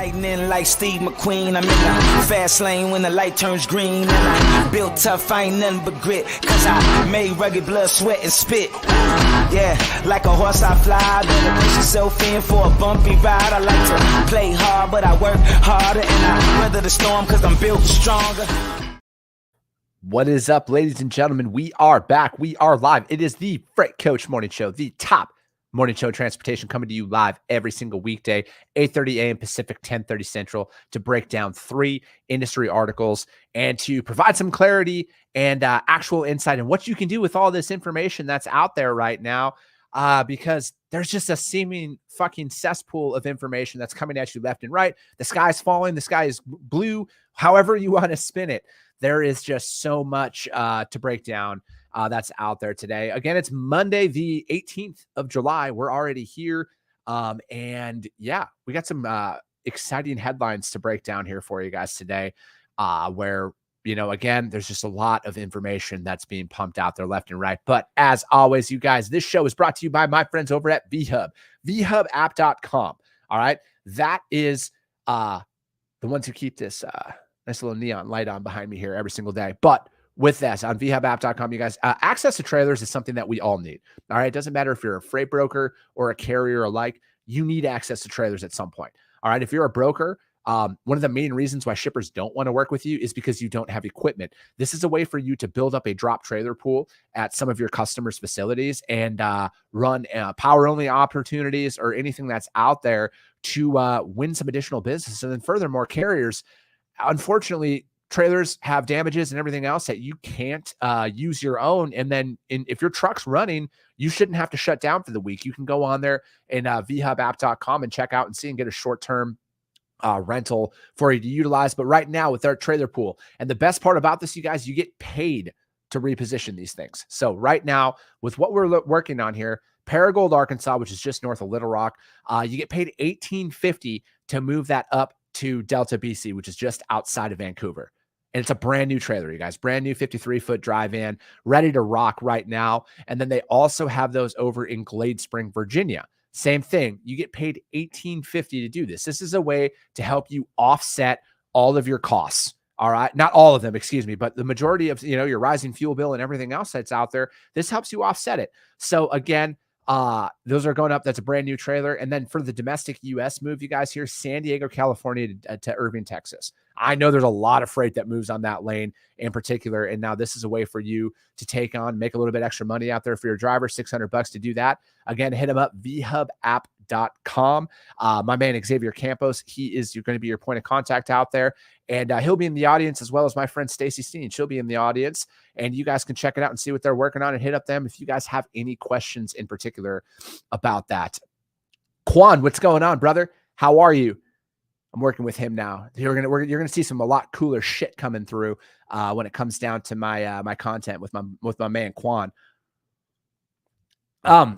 lightning like Steve McQueen. I'm in the fast lane when the light turns green. And I built tough, I ain't nothing but grit. Cause I made rugged blood, sweat, and spit. Yeah, like a horse I fly. Better push yourself in for a bumpy ride. I like to play hard, but I work harder. And I weather the storm cause I'm built stronger. What is up, ladies and gentlemen? We are back. We are live. It is the Freight Coach Morning Show, the top morning show transportation, coming to you live every single weekday, 8:30 a.m. Pacific, 10:30 Central, to break down 3 industry articles and to provide some clarity and actual insight in what you can do with all this information that's out there right now, because there's just a seeming fucking cesspool of information that's coming at you left and right. The sky's falling. The sky is blue. However you want to spin it. There is just so much to break down that's out there today. Again, it's Monday, the 18th of July. We're already here. And yeah, we got some exciting headlines to break down here for you guys today, where, you know, again, there's just a lot of information that's being pumped out there left and right. But as always, you guys, this show is brought to you by my friends over at VHub, vhubapp.com. All right. That is the ones who keep this nice little neon light on behind me here every single day. But with this, on vhubapp.com, you guys, access to trailers is something that we all need. All right. It doesn't matter if you're a freight broker or a carrier alike, you need access to trailers at some point. All right. If you're a broker, one of the main reasons why shippers don't want to work with you is because you don't have equipment. This is a way for you to build up a drop trailer pool at some of your customers' facilities and run power only opportunities or anything that's out there to win some additional business. And then furthermore, carriers, unfortunately, trailers have damages and everything else that you can't use your own. And then if your truck's running, you shouldn't have to shut down for the week. You can go on there and vhubapp.com and check out and see and get a short-term rental for you to utilize. But right now with our trailer pool, and the best part about this, you guys, you get paid to reposition these things. So right now with what we're working on here, Paragould, Arkansas, which is just north of Little Rock, you get paid $18.50 to move that up to Delta, BC, which is just outside of Vancouver. And it's a brand new trailer, you guys, brand new 53-foot drive-in, ready to rock right now. And then they also have those over in Glade Spring, Virginia. Same thing. You get paid $18.50 to do this. This is a way to help you offset all of your costs. All right. Not all of them, excuse me, but the majority of, you know, your rising fuel bill and everything else that's out there, this helps you offset it. So again, those are going up. That's a brand new trailer. And then for the domestic US move, you guys here, San Diego, California to Irving, Texas. I know there's a lot of freight that moves on that lane in particular. And now this is a way for you to take on, make a little bit extra money out there for your driver, $600 to do that. Again, hit them up, vhubapp.com. My man, Xavier Campos, you're going to be your point of contact out there. And he'll be in the audience, as well as my friend Stacy Steen. She'll be in the audience, and you guys can check it out and see what they're working on and hit up them if you guys have any questions in particular about that. Quan, what's going on, brother? How are you? I'm working with him now. You're gonna see a lot cooler shit coming through when it comes down to my my content with my man Quan.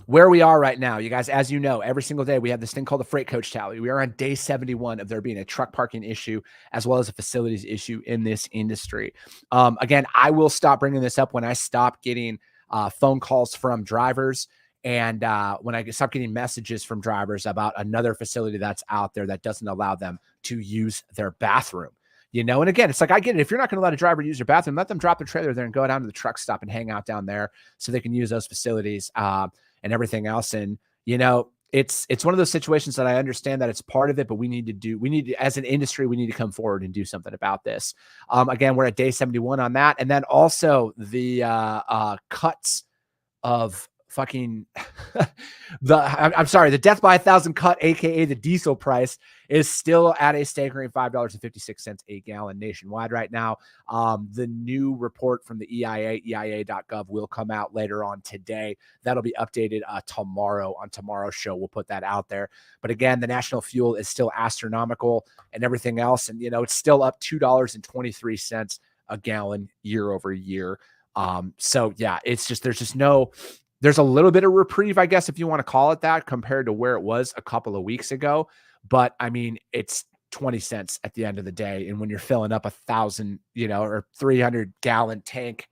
Where we are right now, you guys, as you know, every single day we have this thing called the Freight Coach Tally. We are on day 71 of there being a truck parking issue as well as a facilities issue in this industry. Again, I will stop bringing this up when I stop getting phone calls from drivers and when I stop getting messages from drivers about another facility that's out there that doesn't allow them to use their bathroom. You know, and again, it's like, I get it. If you're not going to let a driver use their bathroom, let them drop their trailer there and go down to the truck stop and hang out down there so they can use those facilities and everything else. And, you know, it's one of those situations that I understand that it's part of it, but we need to, as an industry, we need to come forward and do something about this. Again, we're at day 71 on that. And then also the cuts of fucking the death by 1,000 cut, aka the diesel price, is still at a staggering $5.56 a gallon nationwide right now. The new report from the EIA.gov will come out later on today. That'll be updated tomorrow on tomorrow's show. We'll put that out there. But again, the national fuel is still astronomical and everything else. And, you know, it's still up $2.23 a gallon year over year. So yeah, it's just, there's a little bit of reprieve, I guess, if you want to call it that, compared to where it was a couple of weeks ago. But I mean, it's 20 cents at the end of the day. And when you're filling up 1,000, or 300 gallon tank,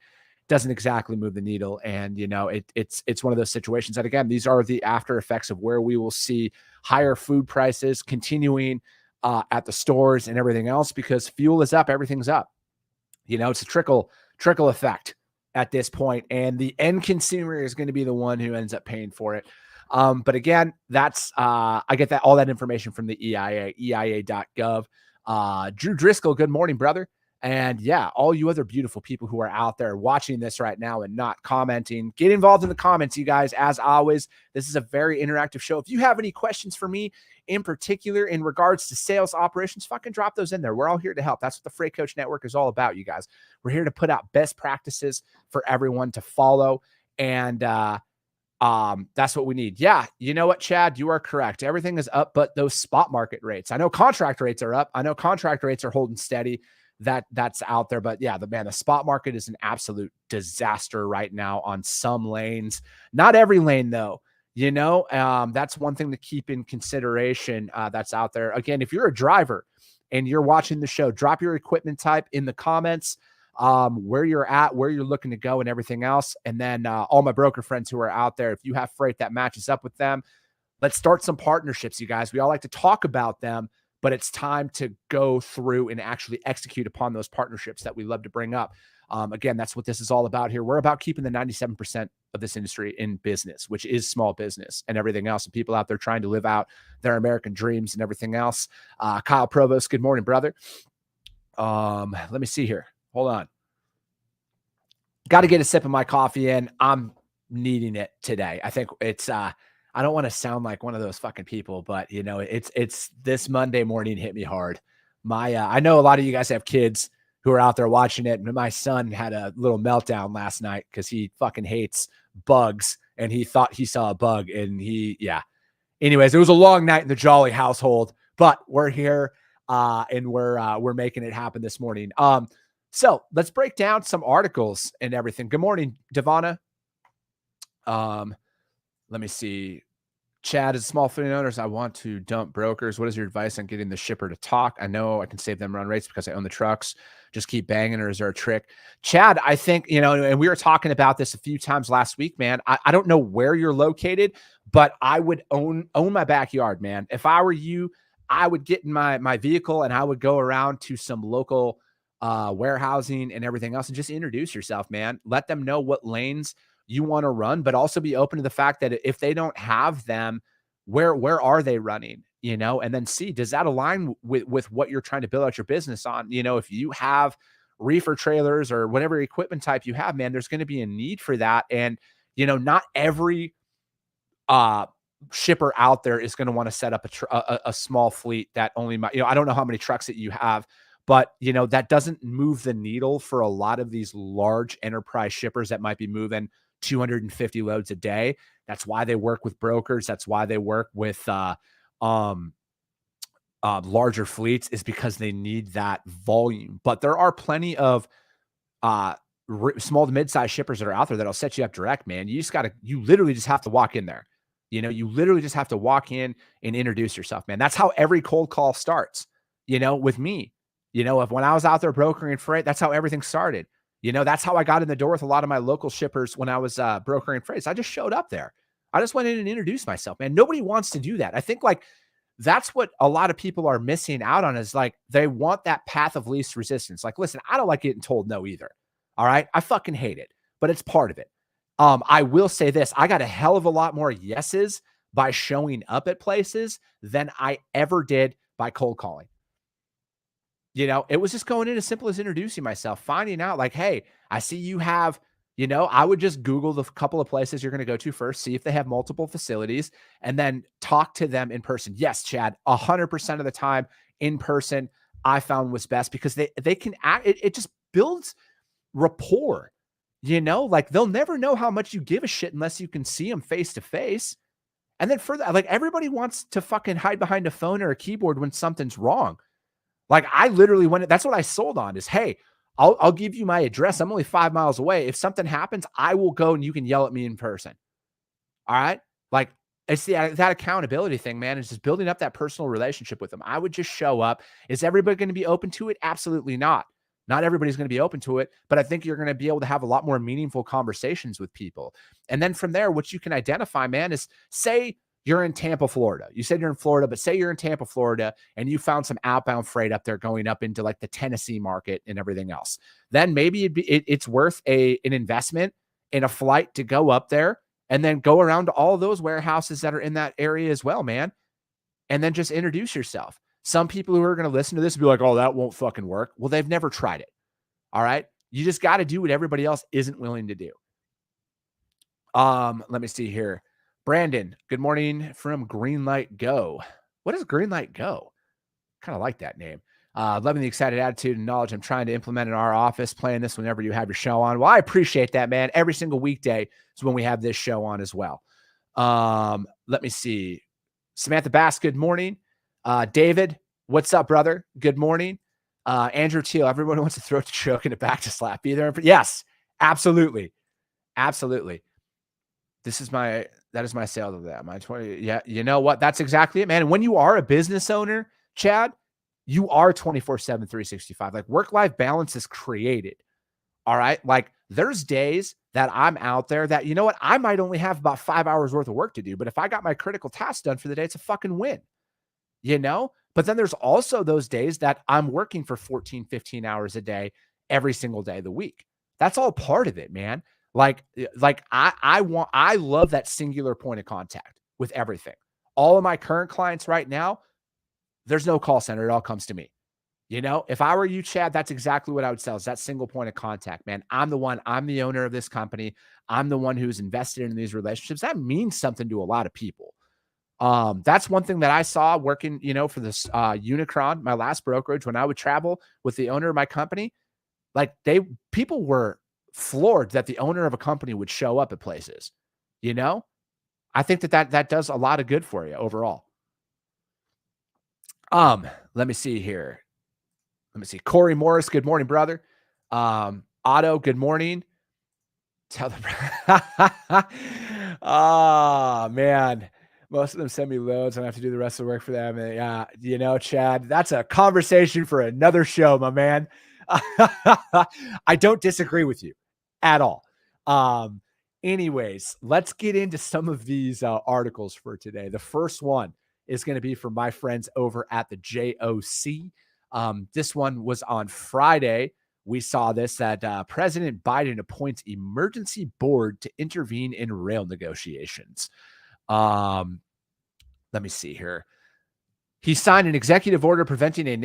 doesn't exactly move the needle. And, it's one of those situations that, again, these are the after effects of where we will see higher food prices continuing at the stores and everything else, because fuel is up, everything's up. It's a trickle effect at this point, and the end consumer is going to be the one who ends up paying for it. But again, that's I get all that information from the EIA.gov. Drew Driscoll, good morning, brother. And yeah, all you other beautiful people who are out there watching this right now and not commenting, get involved in the comments, you guys. As always, this is a very interactive show. If you have any questions for me in particular in regards to sales operations, fucking drop those in there. We're all here to help. That's what the Freight Coach Network is all about, you guys. We're here to put out best practices for everyone to follow. And that's what we need. Yeah. You know what, Chad? You are correct. Everything is up, but those spot market rates. I know contract rates are up. I know contract rates are holding steady. That's out there. But yeah, the spot market is an absolute disaster right now on some lanes. Not every lane, though. That's one thing to keep in consideration that's out there. Again, if you're a driver and you're watching the show, drop your equipment type in the comments, where you're at, where you're looking to go, and everything else. And then all my broker friends who are out there, if you have freight that matches up with them, let's start some partnerships, you guys. We all like to talk about them, but it's time to go through and actually execute upon those partnerships that we love to bring up. Again, that's what this is all about here. We're about keeping the 97% of this industry in business, which is small business and everything else, and people out there trying to live out their American dreams and everything else. Kyle Provost, good morning, brother. Let me see here. Hold on. Got to get a sip of my coffee in. I'm needing it today. I think it's, I don't want to sound like one of those fucking people, but it's this Monday morning hit me hard. I know a lot of you guys have kids who are out there watching it. And my son had a little meltdown last night because he fucking hates bugs and he thought he saw a bug and anyways, it was a long night in the Jolly household, but we're here and we're making it happen this morning. So let's break down some articles and everything. Good morning, Devonna. Let me see. Chad, as small fleet owners, I want to dump brokers. What is your advice on getting the shipper to talk? I know I can save them run rates because I own the trucks. Just keep banging, or is there a trick? Chad, I think, and we were talking about this a few times last week, man. I don't know where you're located, but I would own my backyard, man. If I were you, I would get in my vehicle and I would go around to some local warehousing and everything else and just introduce yourself, man. Let them know what lanes you want to run, but also be open to the fact that if they don't have them, where are they running, and then see, does that align with what you're trying to build out your business on? If you have reefer trailers or whatever equipment type you have, man, there's going to be a need for that. And, not every shipper out there is going to want to set up a small fleet that only might, I don't know how many trucks that you have, but, that doesn't move the needle for a lot of these large enterprise shippers that might be moving 250 loads a day. That's why they work with brokers. That's why they work with larger fleets, is because they need that volume. But there are plenty of small to mid-sized shippers that are out there that'll set you up direct, man. You literally just have to walk in there. You literally just have to walk in and introduce yourself, man. That's how every cold call starts, with me. If when I was out there brokering freight, that's how everything started. That's how I got in the door with a lot of my local shippers when I was brokering freight. I just showed up there. I just went in and introduced myself, man. Nobody wants to do that. I think that's what a lot of people are missing out on, is they want that path of least resistance. Listen, I don't like getting told no either. All right. I fucking hate it, but it's part of it. I will say this. I got a hell of a lot more yeses by showing up at places than I ever did by cold calling. It was just going in as simple as introducing myself, finding out hey, I see you have, I would just Google the couple of places you're going to go to first, see if they have multiple facilities, and then talk to them in person. Yes, Chad, 100% of the time in person, I found was best because they can act, it just builds rapport, they'll never know how much you give a shit unless you can see them face to face. And then further, everybody wants to fucking hide behind a phone or a keyboard when something's wrong. I literally that's what I sold on is, hey, I'll give you my address. I'm only 5 miles away. If something happens, I will go and you can yell at me in person. All right. It's that accountability thing, man. It's just building up that personal relationship with them. I would just show up. Is everybody going to be open to it? Absolutely not. Not everybody's going to be open to it, but I think you're going to be able to have a lot more meaningful conversations with people. And then from there, what you can identify, man, is say you're in Tampa, Florida. You said you're in Florida, but say you're in Tampa, Florida, and you found some outbound freight up there going up into like the Tennessee market and everything else. Then maybe it's worth an investment in a flight to go up there and then go around to all those warehouses that are in that area as well, man. And then just introduce yourself. Some people who are going to listen to this will be like, oh, that won't fucking work. Well, they've never tried it. All right. You just got to do what everybody else isn't willing to do. Let me see here. Brandon, good morning from Greenlight Go. What is Greenlight Go? Kind of like that name. Loving the excited attitude and knowledge I'm trying to implement in our office, playing this whenever you have your show on. Well, I appreciate that, man. Every single weekday is when we have this show on as well. Let me see. Samantha Bass, good morning. David, what's up, brother? Good morning. Andrew Teal, everyone wants to throw the choke and a back to slap. Be there. Yes, absolutely. Absolutely. That is my sale of that. My 20. Yeah. You know what? That's exactly it, man. And when you are a business owner, Chad, you are 24/7, 365. Like work-life balance is created. All right. Like there's days that I'm out there that, you know what? I might only have about 5 hours worth of work to do, but if I got my critical tasks done for the day, it's a fucking win, you know? But then there's also those days that I'm working for 14, 15 hours a day, every single day of the week. That's all part of it, man. Like I love that singular point of contact with everything. All of my current clients right now, there's no call center. It all comes to me. You know, if I were you, Chad, that's exactly what I would sell is that single point of contact, man. I'm the owner of this company. I'm the one who's invested in these relationships. That means something to a lot of people. That's one thing that I saw working, you know, for this Unicron, my last brokerage, when I would travel with the owner of my company, like people were floored that the owner of a company would show up at places, you know? I think that does a lot of good for you overall. Let me see here. Let me see. Corey Morris, good morning, brother. Otto, good morning. Tell them. Oh, man. Most of them send me loads and I have to do the rest of the work for them. And, yeah, you know, Chad, that's a conversation for another show, my man. I don't disagree with you at all. Anyways, let's get into some of these articles for today. The first one is going to be from my friends over at the JOC. This one was on Friday. We saw this that President Biden appoints emergency board to intervene in rail negotiations. Let me see here. He signed an executive order preventing a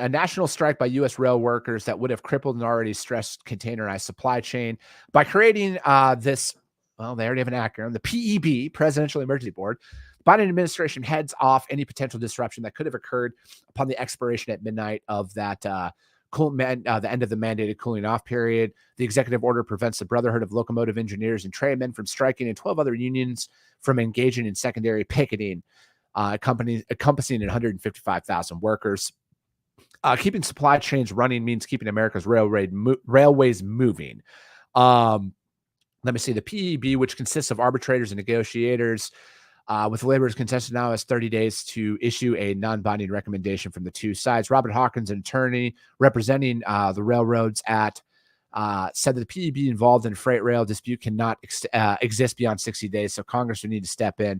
national strike by U.S. rail workers that would have crippled an already stressed containerized supply chain by creating this. Well, they already have an acronym, the PEB, Presidential Emergency Board. The Biden administration heads off any potential disruption that could have occurred upon the expiration at midnight of that the end of the mandated cooling off period. The executive order prevents the Brotherhood of Locomotive Engineers and Trainmen from striking and 12 other unions from engaging in secondary picketing, encompassing 155,000 workers. Keeping supply chains running means keeping America's railways moving. Let me see. The PEB, which consists of arbitrators and negotiators, with laborers contested now has 30 days to issue a non-binding recommendation from the two sides. Robert Hawkins, an attorney representing the railroads said that the PEB involved in a freight rail dispute cannot exist beyond 60 days, so Congress would need to step in.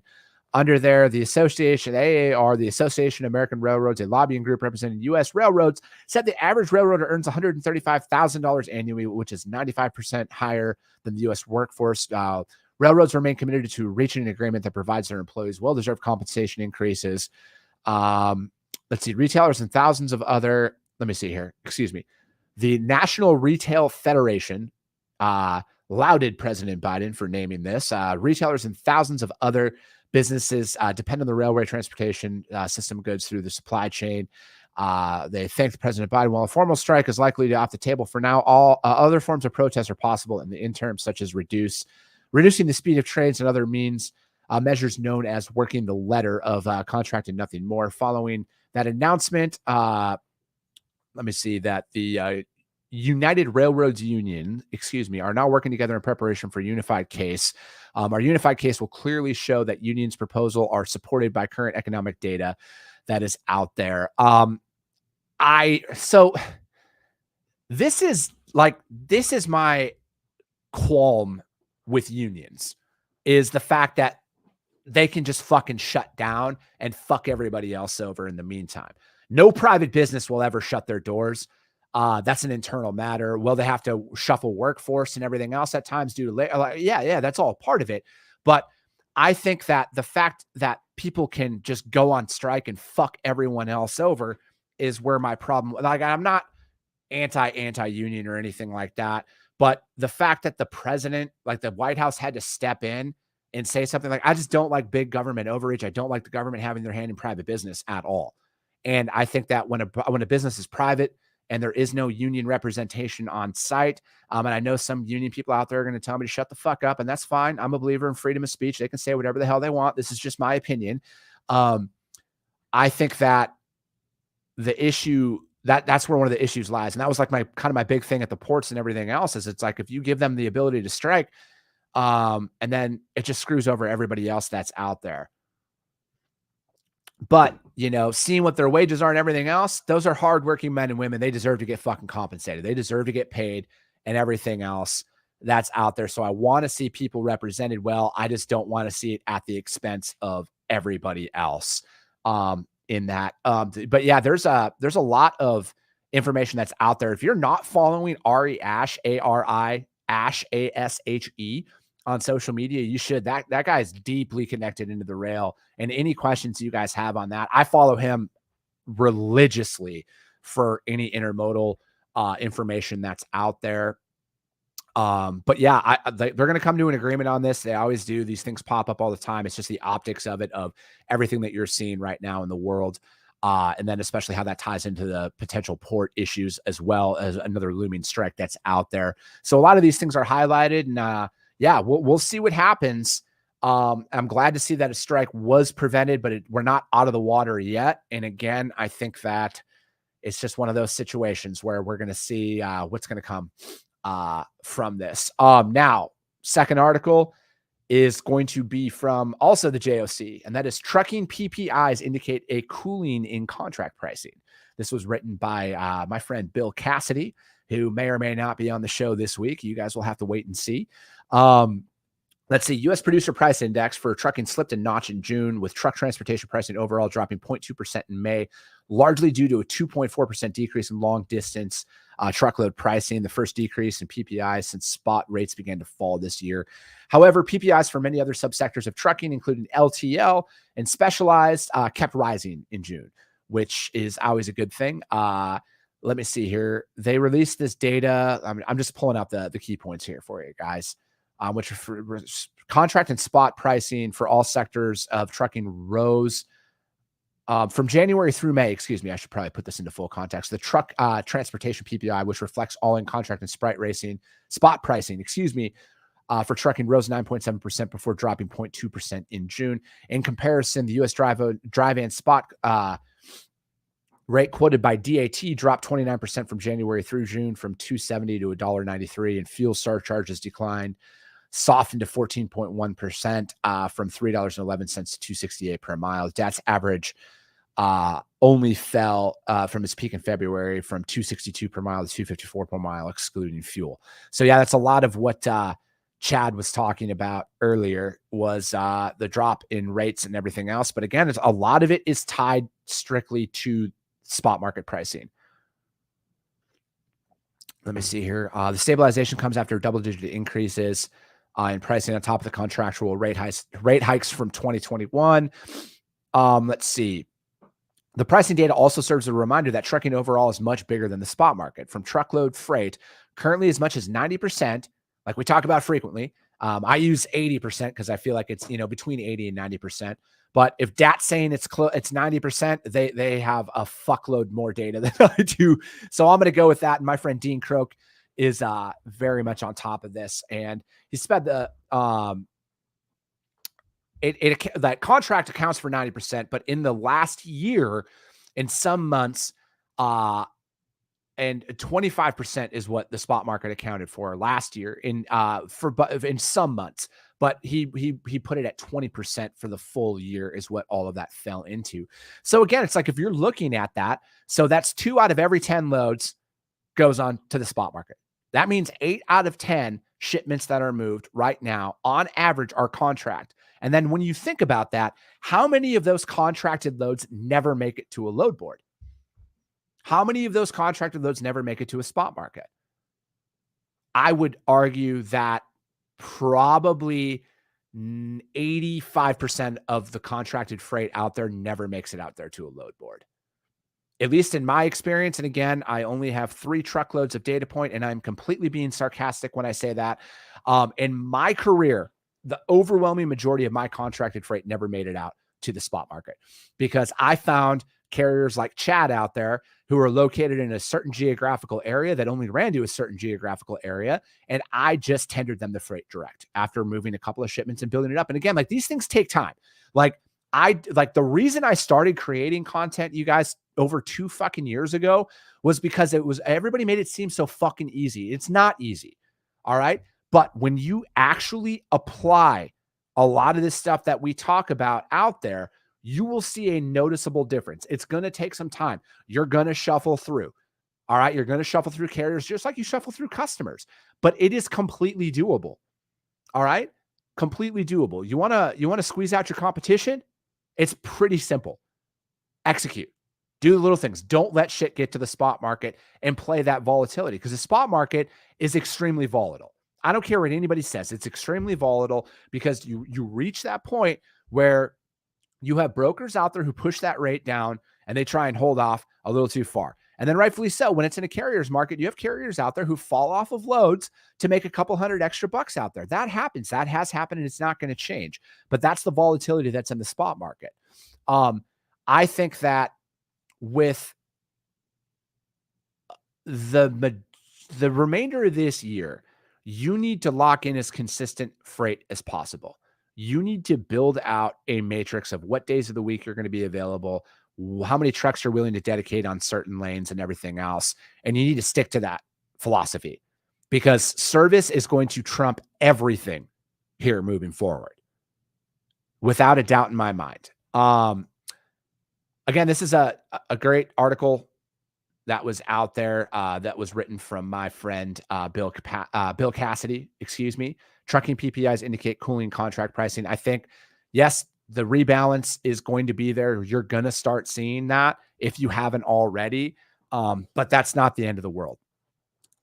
Under there, the association, AAR, the Association of American Railroads, a lobbying group representing U.S. railroads, said the average railroader earns $135,000 annually, which is 95% higher than the U.S. workforce. Railroads remain committed to reaching an agreement that provides their employees well-deserved compensation increases. Let's see, retailers and thousands of other, let me see here, excuse me. The National Retail Federation lauded President Biden for naming this. Retailers and thousands of other businesses depend on the railway transportation system goods through the supply chain. They thanked President Biden. While a formal strike is likely to be off the table for now, all other forms of protest are possible in the interim, such as reducing the speed of trains and other measures known as working the letter of contract and nothing more. Following that announcement, let me see that the United Railroads Union, are now working together in preparation for a unified case. Our unified case will clearly show that unions' proposal are supported by current economic data that is out there. This is my qualm with unions, is the fact that they can just fucking shut down and fuck everybody else over in the meantime. No private business will ever shut their doors. That's an internal matter. Will they have to shuffle workforce and everything else at times due to yeah, that's all part of it. But I think that the fact that people can just go on strike and fuck everyone else over is where my problem. Like, I'm not anti-union or anything like that, but the fact that the president, like the White House, had to step in and say something like, I just don't like big government overreach. I don't like the government having their hand in private business at all. And I think that when a business is private and there is no union representation on site, and I know some union people out there are going to tell me to shut the fuck up, and that's fine. I'm a believer in freedom of speech. They can say whatever the hell they want. This is just my opinion. I think that the issue that's where one of the issues lies. And that was like my big thing at the ports and everything else is it's like, if you give them the ability to strike, and then it just screws over everybody else that's out there. But, seeing what their wages are and everything else, those are hardworking men and women. They deserve to get fucking compensated. They deserve to get paid and everything else that's out there. So I want to see people represented well. I just don't want to see it at the expense of everybody else in that. But yeah, there's a lot of information that's out there. If you're not following Ari Ashe, A-R-I, Ashe, A-S-H-E, on social media, you should. That guy is deeply connected into the rail. And any questions you guys have on that, I follow him religiously for any intermodal information that's out there. But yeah, they're going to come to an agreement on this. They always do. These things pop up all the time. It's just the optics of it, of everything that you're seeing right now in the world. And then especially how that ties into the potential port issues, as well as another looming strike that's out there. So a lot of these things are highlighted, and yeah, we'll see what happens. I'm glad to see that a strike was prevented, but we're not out of the water yet. And again, I think that it's just one of those situations where we're going to see what's going to come from this. Now, second article is going to be from also the JOC, and that is trucking PPIs indicate a cooling in contract pricing. This was written by my friend Bill Cassidy, who may or may not be on the show this week. You guys will have to wait and see. Let's see. U.S. Producer Price Index for trucking slipped a notch in June, with truck transportation pricing overall dropping 0.2% in May, largely due to a 2.4% decrease in long distance truckload pricing, the first decrease in PPI since spot rates began to fall this year. However, PPIs for many other subsectors of trucking, including LTL and specialized, kept rising in June, which is always a good thing. Let me see here. They released this data. I'm just pulling out the key points here for you guys, which are for contract and spot pricing for all sectors of trucking rose from January through May. Excuse me. I should probably put this into full context. The truck transportation PPI, which reflects all in contract and spot pricing, for trucking rose 9.7% before dropping 0.2% in June. In comparison, the U.S. dry van spot rate quoted by DAT dropped 29% from January through June, from $2.70 to $1.93, and fuel surcharges softened to 14.1% from $3.11 to $2.68 per mile. DAT's average only fell from its peak in February from $2.62 per mile to $2.54 per mile, excluding fuel. So yeah, that's a lot of what Chad was talking about earlier, was the drop in rates and everything else. But again, a lot of it is tied strictly to spot market pricing. Let me see here. The stabilization comes after double-digit increases in pricing on top of the contractual rate hikes from 2021. Let's see. The pricing data also serves as a reminder that trucking overall is much bigger than the spot market. From truckload freight, currently as much as 90%, like we talk about frequently. I use 80% because I feel like it's, between 80 and 90%. But if DAT's saying it's 90%, they have a fuckload more data than I do. So I'm going to go with that. And my friend Dean Croak is very much on top of this. And he said that that contract accounts for 90%, but in the last year, in some months, and 25% is what the spot market accounted for last year in some months. But he put it at 20% for the full year is what all of that fell into. So again, it's like, if you're looking at that, so that's 2 out of every 10 loads goes on to the spot market. That means 8 out of 10 shipments that are moved right now on average are contract. And then when you think about that, how many of those contracted loads never make it to a load board? How many of those contracted loads never make it to a spot market? I would argue that probably 85% of the contracted freight out there never makes it out there to a load board. At least in my experience. And again, I only have 3 truckloads of data point, and I'm completely being sarcastic when I say that. In my career, the overwhelming majority of my contracted freight never made it out to the spot market, because I found carriers like Chad out there who are located in a certain geographical area that only ran to a certain geographical area. And I just tendered them the freight direct after moving a couple of shipments and building it up. And again, like, these things take time. Like the reason I started creating content, you guys, over 2 fucking years ago, was because everybody made it seem so fucking easy. It's not easy. All right. But when you actually apply a lot of this stuff that we talk about out there, you will see a noticeable difference. It's going to take some time. You're going to shuffle through. All right. You're going to shuffle through carriers just like you shuffle through customers, but it is completely doable. All right. Completely doable. You want to squeeze out your competition? It's pretty simple. Execute. Do the little things. Don't let shit get to the spot market and play that volatility, because the spot market is extremely volatile. I don't care what anybody says. It's extremely volatile because you reach that point where you have brokers out there who push that rate down and they try and hold off a little too far. And then rightfully so, when it's in a carrier's market, you have carriers out there who fall off of loads to make a couple $100 extra bucks out there. That happens. That has happened, and it's not going to change. But that's the volatility that's in the spot market. I think that with the remainder of this year, you need to lock in as consistent freight as possible. You need to build out a matrix of what days of the week you're going to be available, how many trucks you're willing to dedicate on certain lanes and everything else. And you need to stick to that philosophy, because service is going to trump everything here moving forward, without a doubt in my mind. Again, this is a great article that was out there that was written from my friend Bill Cassidy, Trucking PPIs indicate cooling contract pricing. I think, yes, the rebalance is going to be there. You're going to start seeing that if you haven't already, but that's not the end of the world.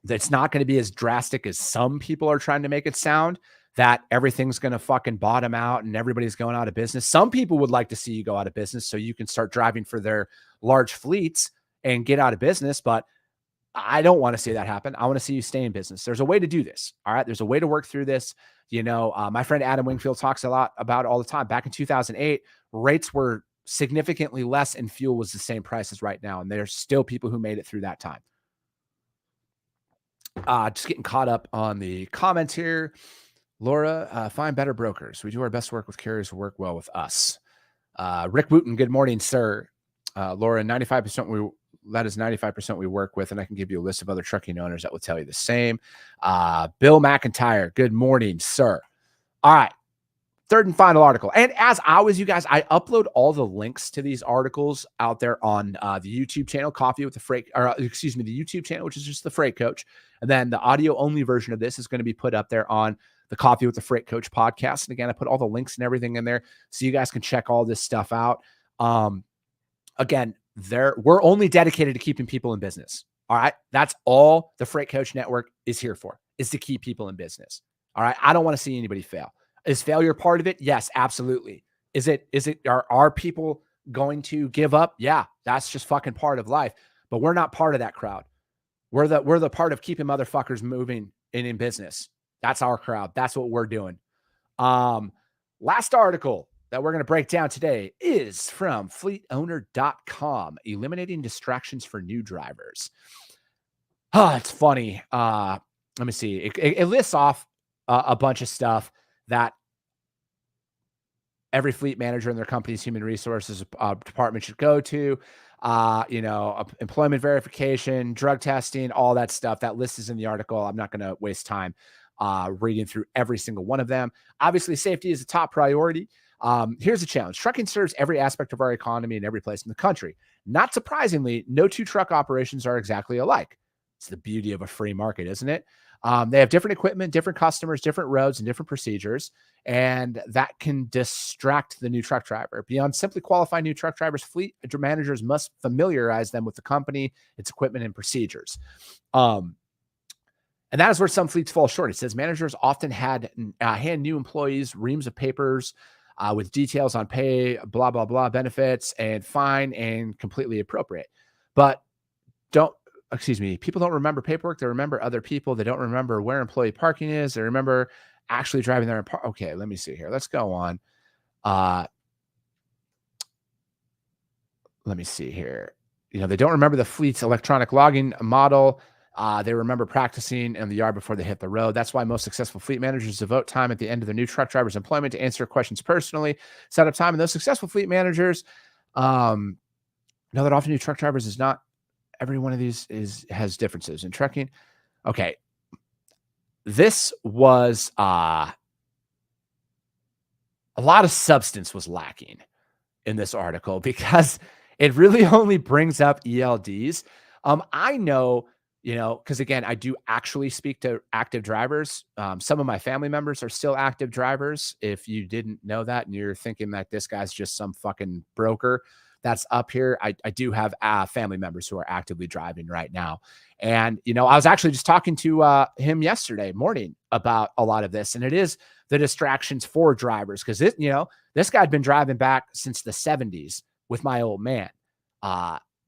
It's not going to be as drastic as some people are trying to make it sound, that everything's going to fucking bottom out and everybody's going out of business. Some people would like to see you go out of business so you can start driving for their large fleets and get out of business. But I don't want to see that happen. I want to see you stay in business. There's a way to do this. All right. There's a way to work through this. My friend Adam Wingfield talks a lot about it all the time. Back in 2008, rates were significantly less and fuel was the same price as right now. And there's still people who made it through that time. Just getting caught up on the comments here. Laura, find better brokers. We do our best work with carriers who work well with us. Rick Wooten, good morning, sir. Laura, 95% that is 95% we work with, and I can give you a list of other trucking owners that will tell you the same. Bill McIntyre, good morning, sir. All right, third and final article. And as always, you guys, I upload all the links to these articles out there on the YouTube channel, the YouTube channel, which is just the Freight Coach. And then the audio only version of this is going to be put up there on the Coffee with the Freight Coach podcast. And again, I put all the links and everything in there so you guys can check all this stuff out. Again, we're only dedicated to keeping people in business. All right. That's all the Freight Coach Network is here for, is to keep people in business. All right. I don't want to see anybody fail. Is failure part of it? Yes, absolutely. Are people going to give up? Yeah, that's just fucking part of life. But we're not part of that crowd. We're the part of keeping motherfuckers moving and in business. That's our crowd. That's what we're doing. Last article that we're going to break down today is from fleetowner.com, eliminating distractions for new drivers. It's funny. Let me see. It lists off a bunch of stuff that every fleet manager in their company's human resources department should go to. Employment verification, drug testing, all that stuff. That list is in the article. I'm not going to waste time reading through every single one of them. Obviously, safety is a top priority. Here's a challenge. Trucking serves every aspect of our economy in every place in the country. Not surprisingly, no two truck operations are exactly alike. It's the beauty of a free market, isn't it? They have different equipment, different customers, different roads, and different procedures. And that can distract the new truck driver. Beyond simply qualifying new truck drivers, fleet managers must familiarize them with the company, its equipment, and procedures. And that is where some fleets fall short. It says managers often hand new employees reams of papers with details on pay, blah, blah, blah, benefits, and fine and completely appropriate. But people don't remember paperwork. They remember other people. They don't remember where employee parking is. They remember actually driving their okay, let me see here. Let's go on. Let me see here. They don't remember the fleet's electronic logging model. They remember practicing in the yard before they hit the road. That's why most successful fleet managers devote time at the end of their new truck driver's employment to answer questions personally, set up time. And those successful fleet managers know that often new truck drivers is not every one of these has differences in trucking. Okay. This was a lot of substance was lacking in this article because it really only brings up ELDs. I know, because again, I do actually speak to active drivers. Some of my family members are still active drivers. If you didn't know that and you're thinking that this guy's just some fucking broker that's up here, I do have family members who are actively driving right now. And, I was actually just talking to him yesterday morning about a lot of this, and it is the distractions for drivers. Because, this guy had been driving back since the 70s with my old man.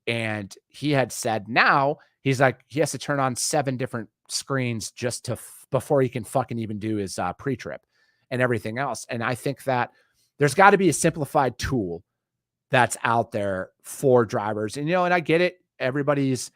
And he had said now he's like, he has to turn on 7 different screens just before he can fucking even do his pre-trip and everything else. And I think that there's got to be a simplified tool that's out there for drivers. And, and I get it. Everybody's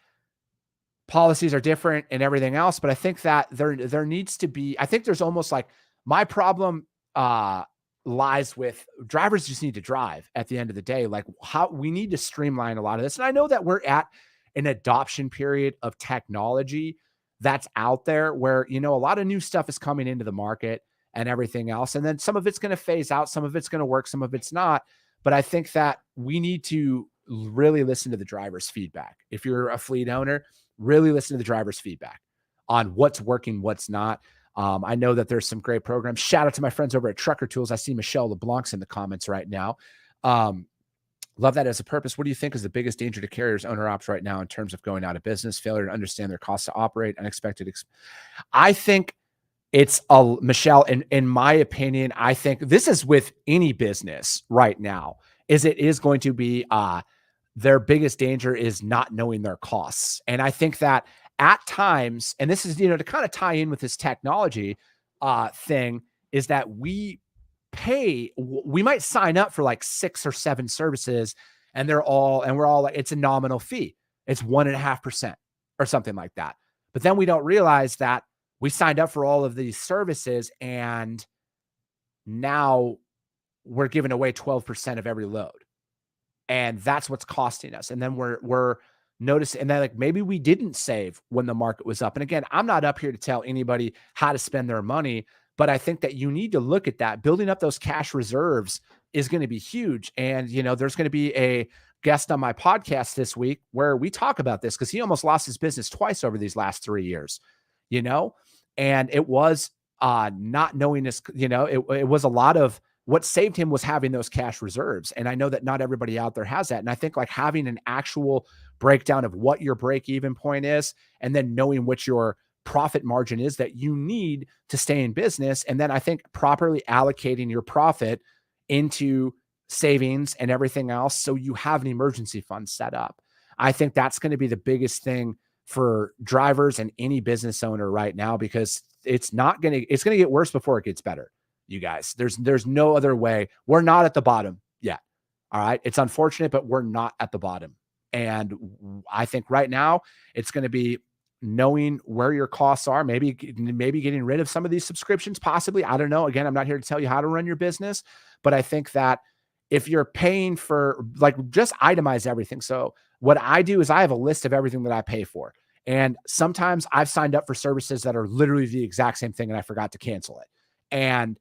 policies are different and everything else. But I think that there needs to be, I think there's almost like my problem lies with drivers just need to drive at the end of the day. Like how we need to streamline a lot of this. And I know that we're at an adoption period of technology that's out there where, a lot of new stuff is coming into the market and everything else. And then some of it's going to phase out. Some of it's going to work. Some of it's not. But I think that we need to really listen to the driver's feedback. If you're a fleet owner, really listen to the driver's feedback on what's working, what's not. I know that there's some great programs. Shout out to my friends over at Trucker Tools. I see Michelle LeBlanc's in the comments right now. Love that as a purpose. What do you think is the biggest danger to carriers, owner ops right now in terms of going out of business, failure to understand their costs to operate, unexpected? I think it's Michelle, in my opinion, I think this is with any business right now, it is going to be their biggest danger is not knowing their costs. And I think that at times, and this is, to kind of tie in with this technology thing, is that we might sign up for like 6 or 7 services and we're all like, it's a nominal fee. It's 1.5% or something like that. But then we don't realize that we signed up for all of these services and now we're giving away 12% of every load. And that's what's costing us. And then we're noticing, and then like maybe we didn't save when the market was up. And again, I'm not up here to tell anybody how to spend their money, but I think that you need to look at that. Building up those cash reserves is going to be huge. And, there's going to be a guest on my podcast this week where we talk about this because he almost lost his business twice over these last 3 years, and it was not knowing this, it was a lot of what saved him was having those cash reserves. And I know that not everybody out there has that. And I think like having an actual breakdown of what your break-even point is, and then knowing what your profit margin is that you need to stay in business. And then I think properly allocating your profit into savings and everything else, so you have an emergency fund set up. I think that's going to be the biggest thing for drivers and any business owner right now, because it's going to get worse before it gets better. You guys, there's no other way. We're not at the bottom yet. All right. It's unfortunate, but we're not at the bottom. And I think right now it's going to be knowing where your costs are, maybe getting rid of some of these subscriptions, possibly. I don't know. Again, I'm not here to tell you how to run your business, but I think that if you're paying for, like, just itemize everything. So what I do is I have a list of everything that I pay for. And sometimes I've signed up for services that are literally the exact same thing and I forgot to cancel it. And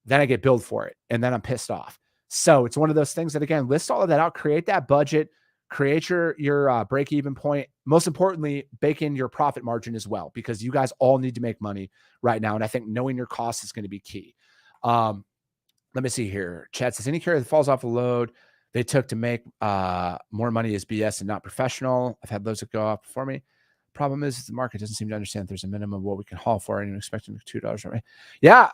then I get billed for it. And then I'm pissed off. So it's one of those things that, again, list all of that out, create that budget, create your break-even point. Most importantly, bake in your profit margin as well, because you guys all need to make money right now. And I think knowing your costs is going to be key. Let me see here. Chat says, any carrier that falls off a load they took to make more money is BS and not professional. I've had those that go off before me. Problem is the market doesn't seem to understand that there's a minimum of what we can haul for, and you're expecting $2 from me. Yeah,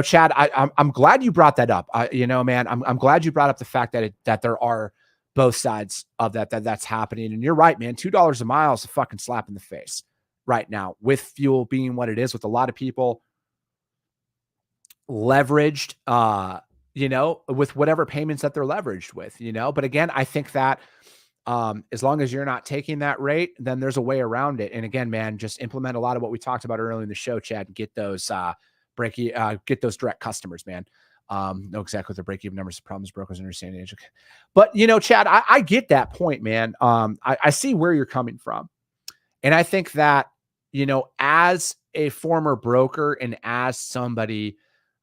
Chad, I'm glad you brought that up. Man, I'm glad you brought up the fact that there are both sides of that's happening. And you're right, man. $2 a mile is a fucking slap in the face right now, with fuel being what it is, with a lot of people leveraged, with whatever payments that they're leveraged with, But again, I think that as long as you're not taking that rate, then there's a way around it. And again, man, just implement a lot of what we talked about earlier in the show, Chad, and get those get those direct customers, man. Know exactly what their break-even numbers, problems, brokers, understanding. But Chad, I get that point, man. I see where you're coming from. And I think that, as a former broker and as somebody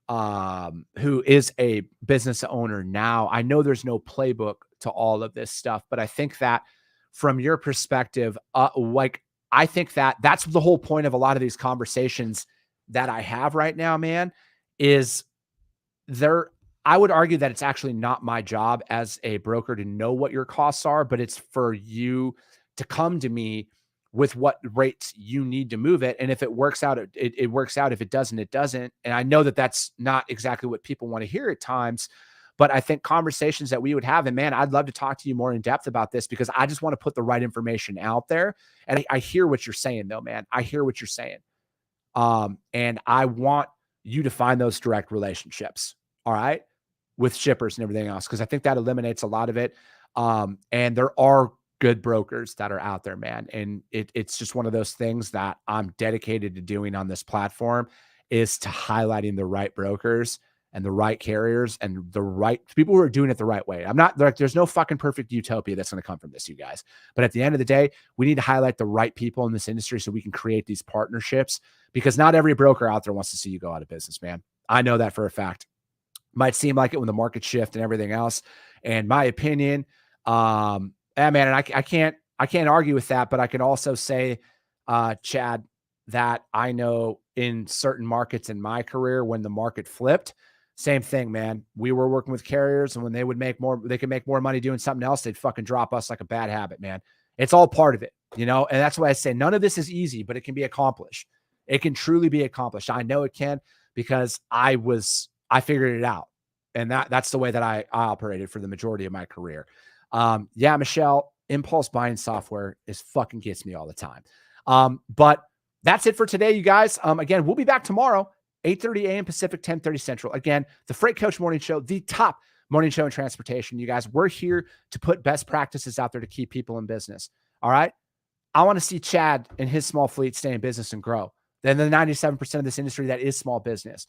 who is a business owner now, I know there's no playbook to all of this stuff, but I think that from your perspective, I think that that's the whole point of a lot of these conversations that I have right now, man, is I would argue that it's actually not my job as a broker to know what your costs are, but it's for you to come to me with what rates you need to move it. And if it works out, it works out. If it doesn't, it doesn't. And I know that that's not exactly what people want to hear at times, but I think conversations that we would have, and man, I'd love to talk to you more in depth about this, because I just want to put the right information out there. And I hear what you're saying though, man. I hear what you're saying. And I want you to find those direct relationships. All right. With shippers and everything else, because I think that eliminates a lot of it. And there are good brokers that are out there, man. And it's just one of those things that I'm dedicated to doing on this platform, is to highlighting the right brokers and the right carriers and the right people who are doing it the right way. I'm not like, there's no fucking perfect utopia that's going to come from this, you guys. But at the end of the day, we need to highlight the right people in this industry so we can create these partnerships, because not every broker out there wants to see you go out of business, man. I know that for a fact. Might seem like it when the market shift and everything else. And my opinion, man, and I can't argue with that, but I can also say, Chad, that I know in certain markets in my career, when the market flipped, same thing, man. We were working with carriers, and when they could make more money doing something else, they'd fucking drop us like a bad habit, man. It's all part of it, And that's why I say none of this is easy, but it can be accomplished. It can truly be accomplished. I know it can, because I figured it out. And that's the way that I operated for the majority of my career. Yeah, Michelle, impulse buying software fucking gets me all the time. But that's it for today, you guys. Again, we'll be back tomorrow, 8:30 a.m. Pacific, 10:30 Central. Again, the Freight Coach Morning Show, the top morning show in transportation. You guys, we're here to put best practices out there to keep people in business. All right. I want to see Chad and his small fleet stay in business and grow. Then the 97% of this industry that is small business.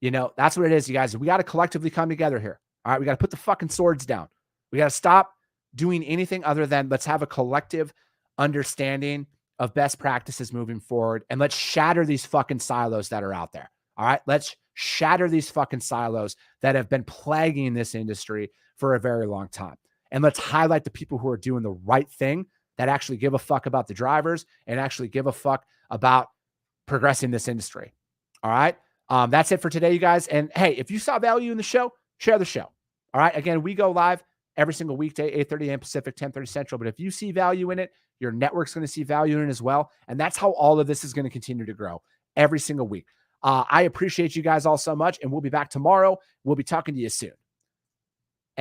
That's what it is, you guys. We got to collectively come together here. All right. We got to put the fucking swords down. We got to stop doing anything other than let's have a collective understanding of best practices moving forward. And let's shatter these fucking silos that are out there. All right. Let's shatter these fucking silos that have been plaguing this industry for a very long time. And let's highlight the people who are doing the right thing, that actually give a fuck about the drivers and actually give a fuck about progressing this industry. All right. That's it for today, you guys. And hey, if you saw value in the show, share the show. All right. Again, we go live every single weekday, 8:30 a.m. Pacific, 10:30 Central. But if you see value in it, your network's going to see value in it as well. And that's how all of this is going to continue to grow every single week. I appreciate you guys all so much, and we'll be back tomorrow. We'll be talking to you soon.